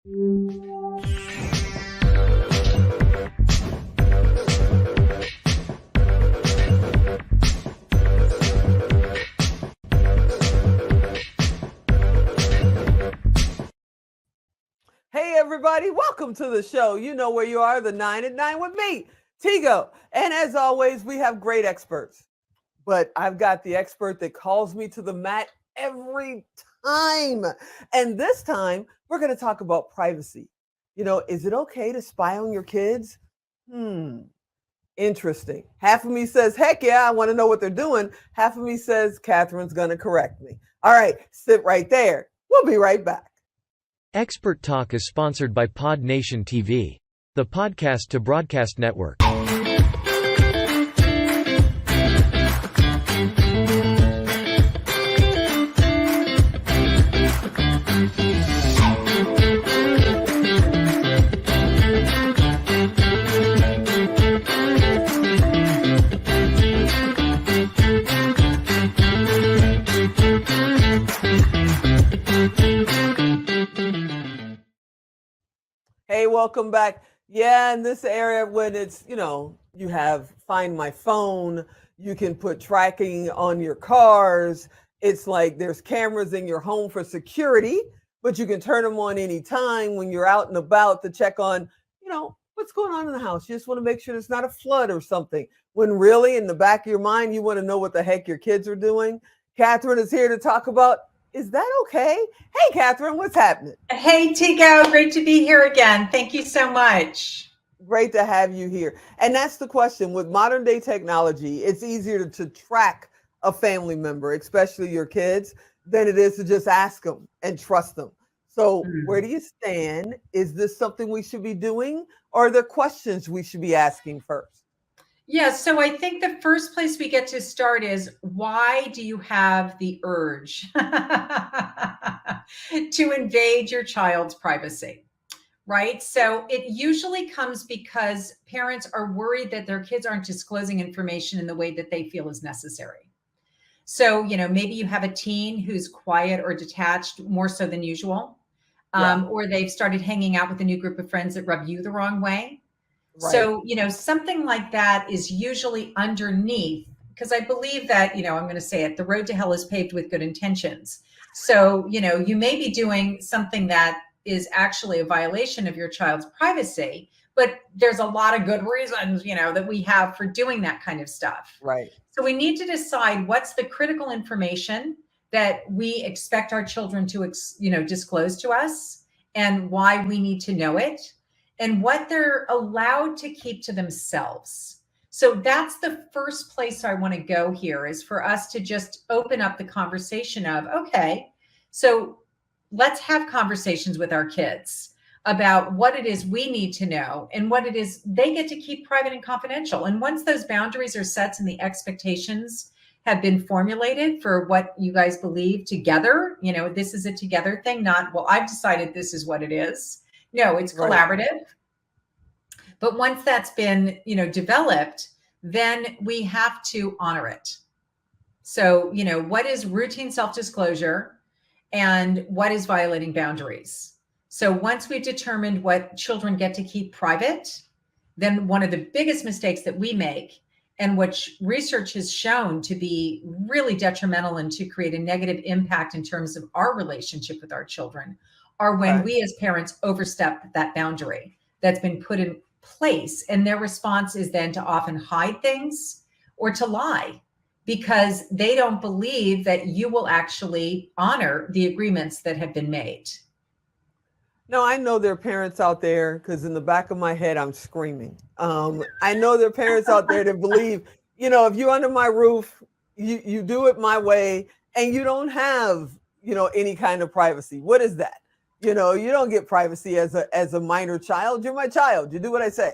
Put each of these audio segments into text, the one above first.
Hey, everybody, welcome to the show. You know where you are, the 9 at 9 with me, Tigo. And as always, we have great experts. But I've got the expert that calls me to the mat every time. And this time, we're going to talk about privacy. Is it okay to spy on your kids? Interesting. Half of me says, heck yeah, I want to know what they're doing. Half of me says, Catherine's going to correct me. All right, sit right there. We'll be right back. Expert Talk is sponsored by Pod Nation TV, the podcast to broadcast network. Hey, welcome back. Yeah, in this area when it's, you have Find My Phone, you can put tracking on your cars. It's like there's cameras in your home for security, but you can turn them on anytime when you're out and about to check on, what's going on in the house. You just want to make sure there's not a flood or something. When really in the back of your mind, you want to know what the heck your kids are doing. Catherine is here to talk about, is that okay? Hey, Catherine, what's happening? Hey, Tigo, great to be here again. Thank you so much. Great to have you here. And that's the question. With modern day technology, it's easier to track a family member, especially your kids, than it is to just ask them and trust them. So where do you stand? Is this something we should be doing, or are there questions we should be asking first? Yeah, so I think the first place we get to start is, why do you have the urge to invade your child's privacy, right? So it usually comes because parents are worried that their kids aren't disclosing information in the way that they feel is necessary. So, maybe you have a teen who's quiet or detached more so than usual, or they've started hanging out with a new group of friends that rub you the wrong way. Right. So, something like that is usually underneath, because I believe that, I'm going to say it, the road to hell is paved with good intentions. So, you may be doing something that is actually a violation of your child's privacy, but there's a lot of good reasons, that we have for doing that kind of stuff. Right. So we need to decide what's the critical information that we expect our children to, disclose to us, and why we need to know it, and what they're allowed to keep to themselves. So that's the first place I want to go here, is for us to just open up the conversation of, okay, so let's have conversations with our kids about what it is we need to know and what it is they get to keep private and confidential. And once those boundaries are set and the expectations have been formulated for what you guys believe together, this is a together thing, not, well, I've decided this is what it is. No, it's collaborative. Right. But once that's been, developed, then we have to honor it. So, what is routine self-disclosure and what is violating boundaries? So once we've determined what children get to keep private, then one of the biggest mistakes that we make, and which research has shown to be really detrimental and to create a negative impact in terms of our relationship with our children, are when we as parents overstep that boundary that's been put in place. And their response is then to often hide things or to lie, because they don't believe that you will actually honor the agreements that have been made. No, I know there are parents out there, because in the back of my head, I'm screaming. I know there are parents out there that believe, if you're under my roof, you do it my way, and you don't have, any kind of privacy. What is that? You don't get privacy as a minor child. You're my child. You do what I say,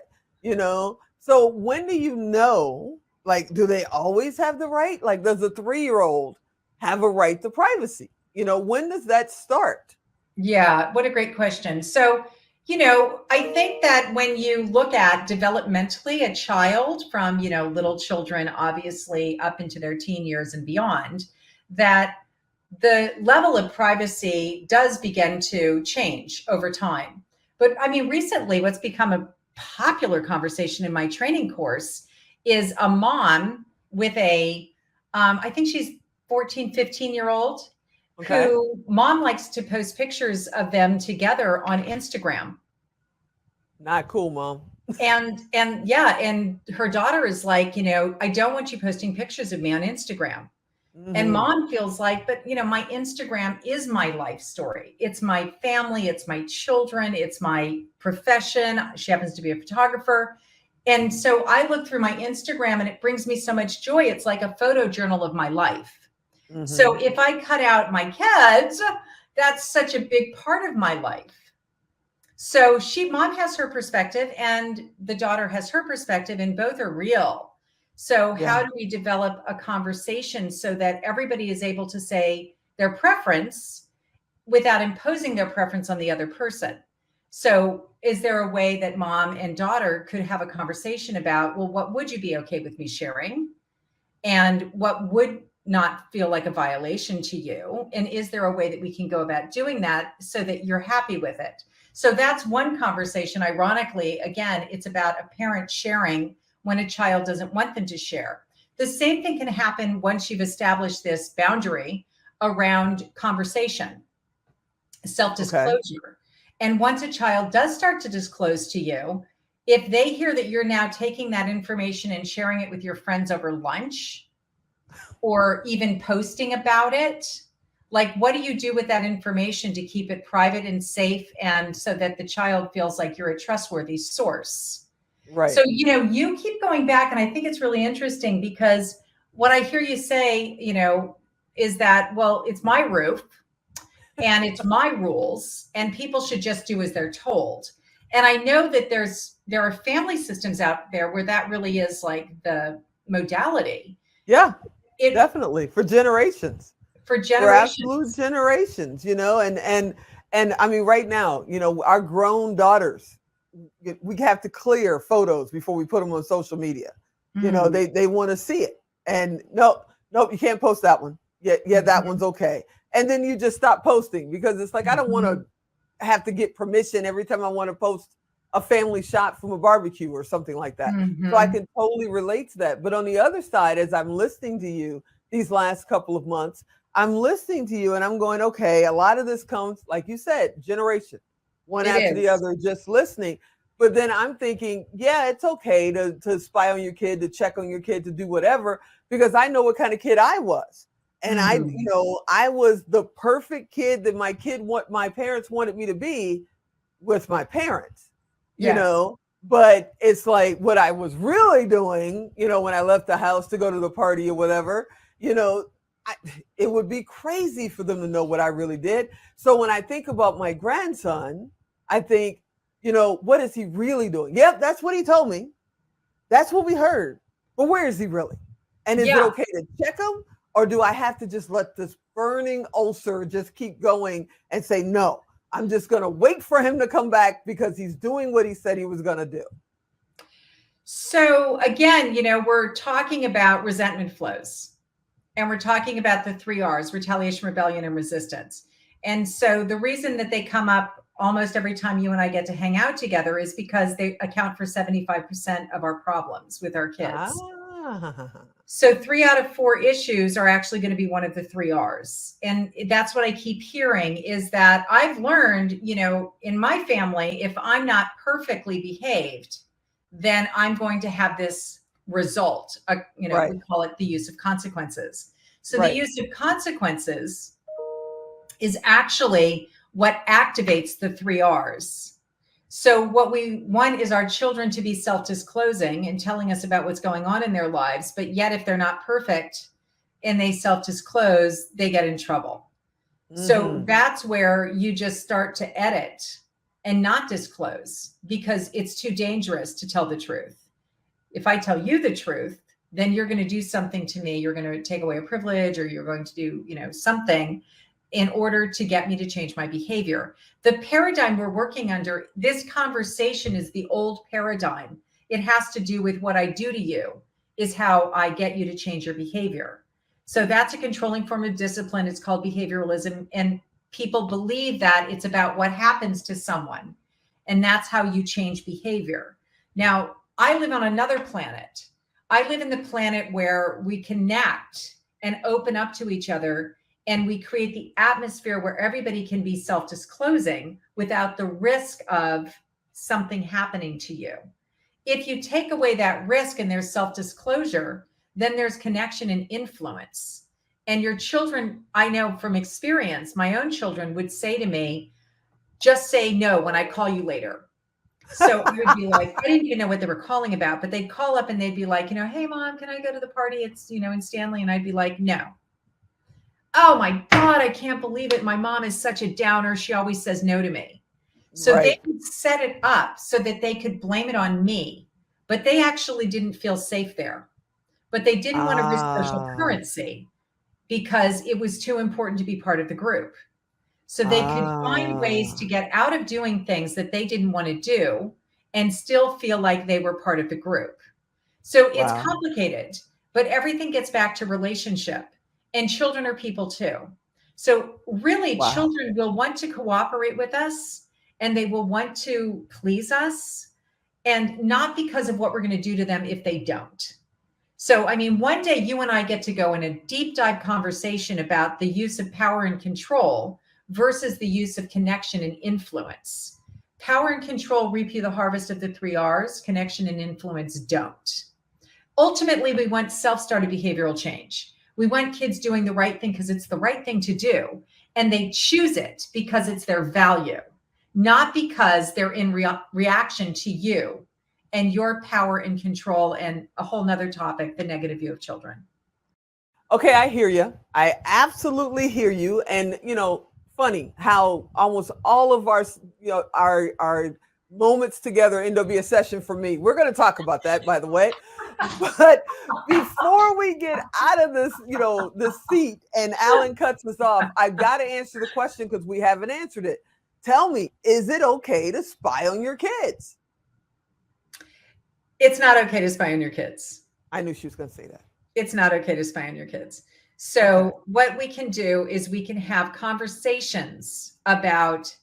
So when do you know, like, do they always have the right? Like, does a 3-year-old have a right to privacy? When does that start? Yeah, what a great question. So, I think that when you look at developmentally a child from, little children, obviously up into their teen years and beyond, that the level of privacy does begin to change over time. But I mean, recently, what's become a popular conversation in my training course is a mom with I think she's 14, 15-year-old, Okay. who mom likes to post pictures of them together on Instagram. Not cool, mom. And yeah, and her daughter is like, I don't want you posting pictures of me on Instagram. And Hmm. mom feels like, but my Instagram is my life story. It's my family, it's my children, it's my profession. She happens to be a photographer. And so I look through my Instagram and it brings me so much joy. It's like a photo journal of my life. So Hmm. if I cut out my kids, that's such a big part of my life. So mom has her perspective and the daughter has her perspective, and both are real. So Yeah. how do we develop a conversation so that everybody is able to say their preference without imposing their preference on the other person? So is there a way that mom and daughter could have a conversation about, well, what would you be okay with me sharing? And what would not feel like a violation to you? And is there a way that we can go about doing that so that you're happy with it? So that's one conversation. Ironically, again, it's about a parent sharing when a child doesn't want them to share. The same thing can happen once you've established this boundary around conversation, Okay. self-disclosure. And once a child does start to disclose to you, if they hear that you're now taking that information and sharing it with your friends over lunch, or even posting about it, like, what do you do with that information to keep it private and safe, and so that the child feels like you're a trustworthy source? So Right. you keep going back, and I think it's really interesting because what I hear you say, is that, well, it's my roof and it's my rules, and people should just do as they're told. And I know that there are family systems out there where that really is like the modality. Yeah, It definitely. For generations. For For absolute generations. generations, and I mean, right now, our grown daughters, we have to clear photos before we put them on social media. Mm, They want to see it, and nope, you can't post that one. Yeah, yeah, that mhm, one's okay. And then you just stop posting because it's like I don't want to mhm, have to get permission every time I want to post a family shot from a barbecue or something like that. So I mhm. can totally relate to that. But on the other side, as I'm listening to you these last couple of months, I'm listening to you and I'm going, okay, a lot of this comes, like you said, generation, one It after the is. other, just listening. But then I'm thinking, yeah, it's okay to spy on your kid, to check on your kid, to do whatever, because I know what kind of kid I was. And Mm, I was the perfect kid that my parents wanted me to be with my parents, you yes. know. But it's like what I was really doing, when I left the house to go to the party or whatever, you know, I, it would be crazy for them to know what I really did. So when I think about my grandson, I think, what is he really doing? Yep, that's what he told me. That's what we heard. But where is he really? And is it Yeah. okay to check him? Or do I have to just let this burning ulcer just keep going and say, no, I'm just going to wait for him to come back because he's doing what he said he was going to do? So again, we're talking about resentment flows, and we're talking about the 3 R's: retaliation, rebellion, and resistance. And so the reason that they come up almost every time you and I get to hang out together is because they account for 75% of our problems with our kids. Ah, So 3 out of 4 issues are actually going to be one of the 3 R's. And that's what I keep hearing, is that I've learned, in my family, if I'm not perfectly behaved, then I'm going to have this result. right, We call it the use of consequences. So the right. use of consequences is actually what activates the 3 R's. So what we want is our children to be self-disclosing and telling us about what's going on in their lives. But yet, if they're not perfect and they self-disclose, they get in trouble. So Hmm. that's where you just start to edit and not disclose, because it's too dangerous to tell the truth. If I tell you the truth, then you're going to do something to me. You're going to take away a privilege, or you're going to do, something in order to get me to change my behavior. The paradigm we're working under, this conversation is the old paradigm. It has to do with what I do to you is how I get you to change your behavior. So that's a controlling form of discipline. It's called behavioralism. And people believe that it's about what happens to someone. And that's how you change behavior. Now, I live on another planet. I live in the planet where we connect and open up to each other, and we create the atmosphere where everybody can be self-disclosing without the risk of something happening to you. If you take away that risk and there's self-disclosure, then there's connection and influence. And your children, I know from experience, my own children would say to me, just say no when I call you later. So I would be like, I didn't even know what they were calling about, but they'd call up and they'd be like, hey, Mom, can I go to the party? It's, in Stanley. And I'd be like, no. Oh my God, I can't believe it. My mom is such a downer. She always says no to me. So they would set it up so that they could blame it on me, but they actually didn't feel safe there. But they didn't want to risk social currency because it was too important to be part of the group. So they could find ways to get out of doing things that they didn't want to do and still feel like they were part of the group. So it's complicated, but everything gets back to relationship, and children are people too. So really, children will want to cooperate with us, and they will want to please us, and not because of what we're going to do to them if they don't. So, I mean, one day you and I get to go in a deep dive conversation about the use of power and control versus the use of connection and influence. Power and control reap you the harvest of the 3 R's. Connection and influence don't. Ultimately, we want self-started behavioral change. We want kids doing the right thing because it's the right thing to do. And they choose it because it's their value, not because they're in reaction to you and your power and control, and a whole nother topic, the negative view of children. Okay, I hear you. I absolutely hear you. And, funny how almost all of our, our moments together end up being a session for me. We're going to talk about that, by the way. But before we get out of this, this seat and Alan cuts us off, I've got to answer the question because we haven't answered it. Tell me, is it okay to spy on your kids? It's not okay to spy on your kids. I knew she was going to say that. It's not okay to spy on your kids. So what we can do is we can have conversations about,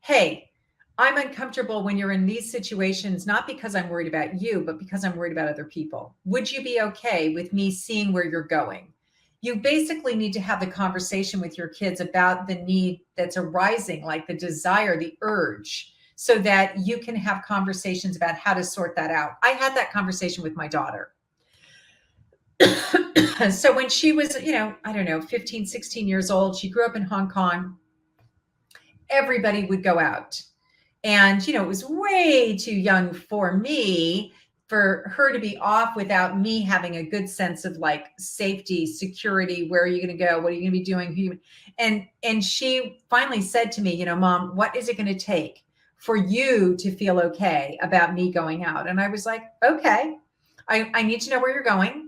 hey, I'm uncomfortable when you're in these situations, not because I'm worried about you, but because I'm worried about other people. Would you be okay with me seeing where you're going? You basically need to have the conversation with your kids about the need that's arising, like the desire, the urge, so that you can have conversations about how to sort that out. I had that conversation with my daughter. So when she was, 15, 16 years old, she grew up in Hong Kong. Everybody would go out. And, it was way too young for me, for her to be off without me having a good sense of like safety, security. Where are you going to go? What are you going to be doing? And she finally said to me, Mom, what is it going to take for you to feel okay about me going out? And I was like, okay, I need to know where you're going,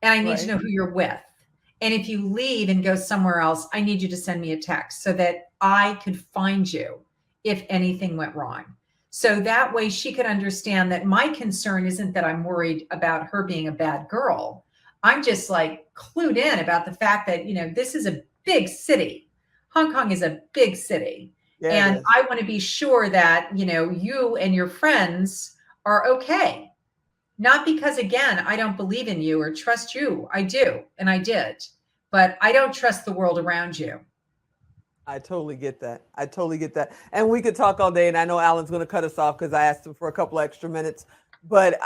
and I need to know who you're with. And if you leave and go somewhere else, I need you to send me a text so that I could find you if anything went wrong. So that way she could understand that my concern isn't that I'm worried about her being a bad girl. I'm just like clued in about the fact that, this is a big city. Hong Kong is a big city. Yeah, and I want to be sure that, you and your friends are okay. Not because, again, I don't believe in you or trust you. I do, and I did. But I don't trust the world around you. I totally get that. And we could talk all day, and I know Alan's going to cut us off because I asked him for a couple extra minutes. But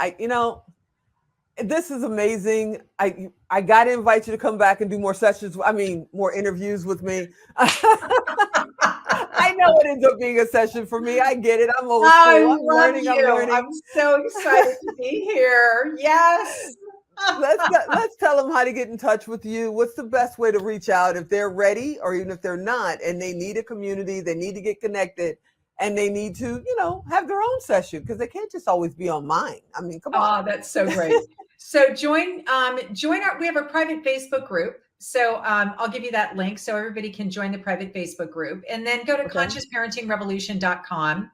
this is amazing. I got to invite you to come back and do more sessions. More interviews with me. I know it ends up being a session for me. I get it. I'm old school. I'm learning. I'm so excited to be here. Yes. Let's tell them how to get in touch with you. What's the best way to reach out if they're ready, or even if they're not, and they need a community, they need to get connected, and they need to, have their own session, because they can't just always be on mine. Come on. Oh, that's so great. So join we have a private Facebook group. So I'll give you that link so everybody can join the private Facebook group, and then go to consciousparentingrevolution.com.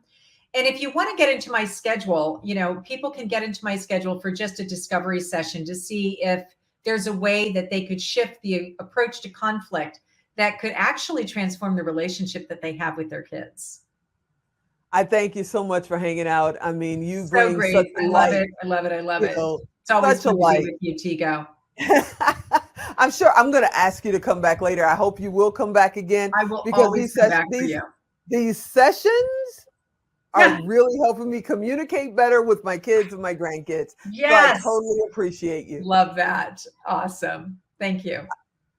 And if you want to get into my schedule, people can get into my schedule for just a discovery session to see if there's a way that they could shift the approach to conflict that could actually transform the relationship that they have with their kids. I thank you so much for hanging out. I mean, you So bring such great. a I love light, it. I love it. I love you it. know, It's always such a fun to be light. with you, Tigo. I'm sure I'm going to ask you to come back later. I hope you will come back again I will because always come back for you. these sessions are really helping me communicate better with my kids and my grandkids. Yes. So I totally appreciate you. Love that. Awesome. Thank you.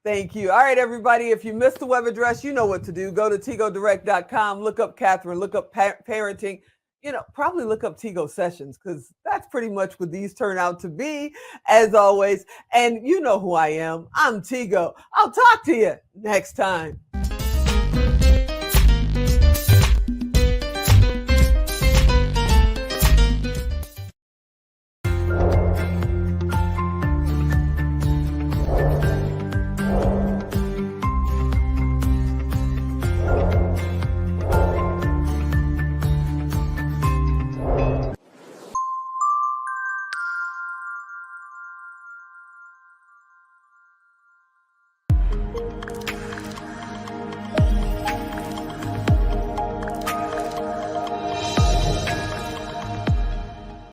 Thank you. All right, everybody. If you missed the web address, you know what to do. Go to tigodirect.com, look up Katherine, look up parenting, probably look up Tigo sessions because that's pretty much what these turn out to be, as always. And you know who I am. I'm Tigo. I'll talk to you next time.